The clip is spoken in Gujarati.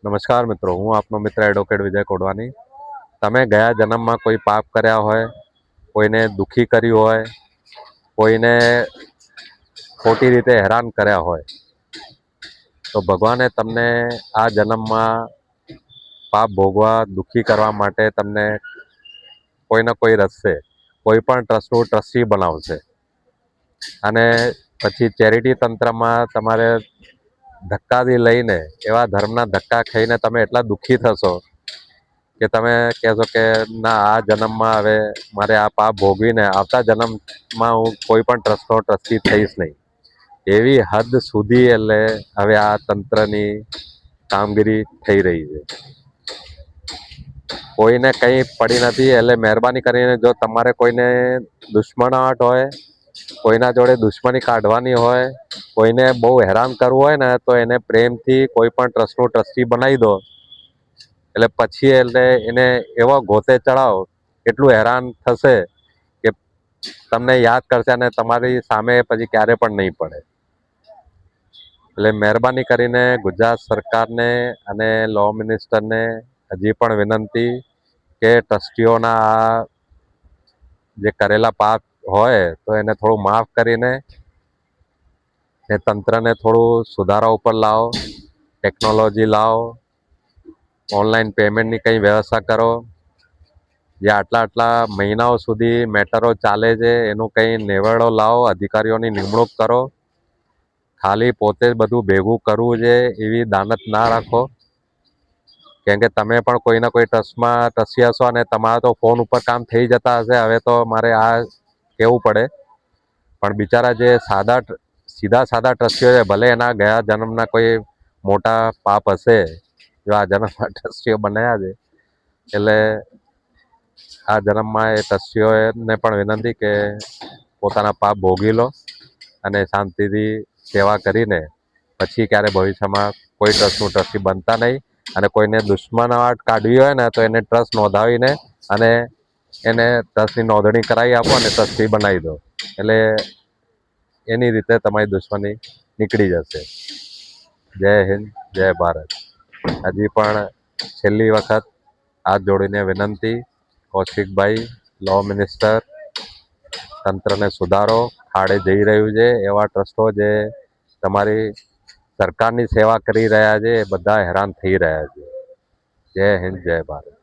નમસ્કાર મિત્રો, હું આપનો મિત્ર એડવોકેટ વિજય કોડવાની. તમે ગયા જન્મમાં કોઈ પાપ કર્યા હોય, કોઈને દુઃખી કર્યું હોય, કોઈને ખોટી રીતે હેરાન કર્યા હોય, તો ભગવાને તમને આ જન્મમાં પાપ ભોગવા દુઃખી કરવા માટે તમને કોઈ ના કોઈ રસ્તે કોઈ પણ ટ્રસ્ટનું ટ્રસ્ટી બનાવશે. અને પછી ચેરિટી તંત્રમાં તમારે ધક્કાથી લઈને એવા ધર્મના ધક્કા ખાઈને તમે એટલા દુઃખી થશો કે તમે કહેશો કે ના, આ જન્મમાં હવે મારે આ પાપ ભોગવીને આવતા જન્મમાં હું કોઈ પણ ટ્રસ્ટનો ટ્રસ્ટી થઈશ નહીં. એવી હદ સુધી એટલે હવે આ તંત્રની કામગીરી થઈ રહી છે. કોઈને કંઈ પડી નથી, એટલે મહેરબાની કરીને જો તમારે કોઈને દુશ્મનાવટ હોય, કોઈના જોડે દુશ્મની કાઢવાની હોય, કોઈને બહુ હેરાન કરવું હોય ને, તો એને પ્રેમથી કોઈ પણ ટ્રસ્ટનું ટ્રસ્ટી બનાવી દો. એટલે પછી એને એવો ગોતે ચડાવો, એટલું હેરાન થશે કે તમને યાદ કરશે અને તમારી સામે પછી ક્યારે પણ નહીં પડે. એટલે મહેરબાની કરીને ગુજરાત સરકારને અને લો મિનિસ્ટરને હજી પણ વિનંતી કે ટ્રસ્ટીઓના આ જે કરેલા પાપ હોય તો એને થોડું માફ કરીને એ તંત્રને થોડું સુધારા ઉપર લાવો, ટેકનોલોજી લાવો, ઓનલાઈન પેમેન્ટની કંઈ વ્યવસ્થા કરો. જે આટલા મહિનાઓ સુધી મેટરો ચાલે છે એનું કંઈ નિવેડો લાવો, અધિકારીઓની નિમણૂક કરો. ખાલી પોતે જ બધું ભેગું કરવું છે એવી દાનત ના રાખો. કેમ કે તમે પણ કોઈના કોઈ ટ્રસ્ટી હશો અને તમારા તો ફોન ઉપર કામ થઈ જતા હશે. હવે તો મારે આ કહેવું પડે, પણ બિચારા જે સીધા સાદા ટ્રસ્ટીઓ છે, ભલે એના ગયા જન્મના કોઈ મોટા પાપ હશે, જો આ જન્મમાં ટ્રસ્ટીઓ બનાવ્યા છે, એટલે આ જન્મમાં એ ટ્રસ્ટીઓને પણ વિનંતી કે પોતાના પાપ ભોગી લો અને શાંતિથી સેવા કરીને પછી ક્યારે ભવિષ્યમાં કોઈ ટ્રસ્ટનું ટ્રસ્ટી બનતા નહીં. અને કોઈને દુશ્મનાવટ કાઢવી હોય ને, તો એને ટ્રસ્ટ નોંધાવીને અને એને ટ્રસ્ટની નોંધણી કરાવી આપો અને ટ્રસ્ટી બનાવી દો. એટલે એની રીતે તમારી દુશ્મની નીકળી જશે. જય હિન્દ, જય ભારત. હજી પણ છેલ્લી વખત હાથ જોડીને વિનંતી, કૌશિકભાઈ, લો મિનિસ્ટર, તંત્રને સુધારો. ખાડે જઈ રહ્યું છે એવા ટ્રસ્ટો જે તમારી સરકારની સેવા કરી રહ્યા છે, એ બધા હેરાન થઈ રહ્યા છે. જય હિન્દ, જય ભારત.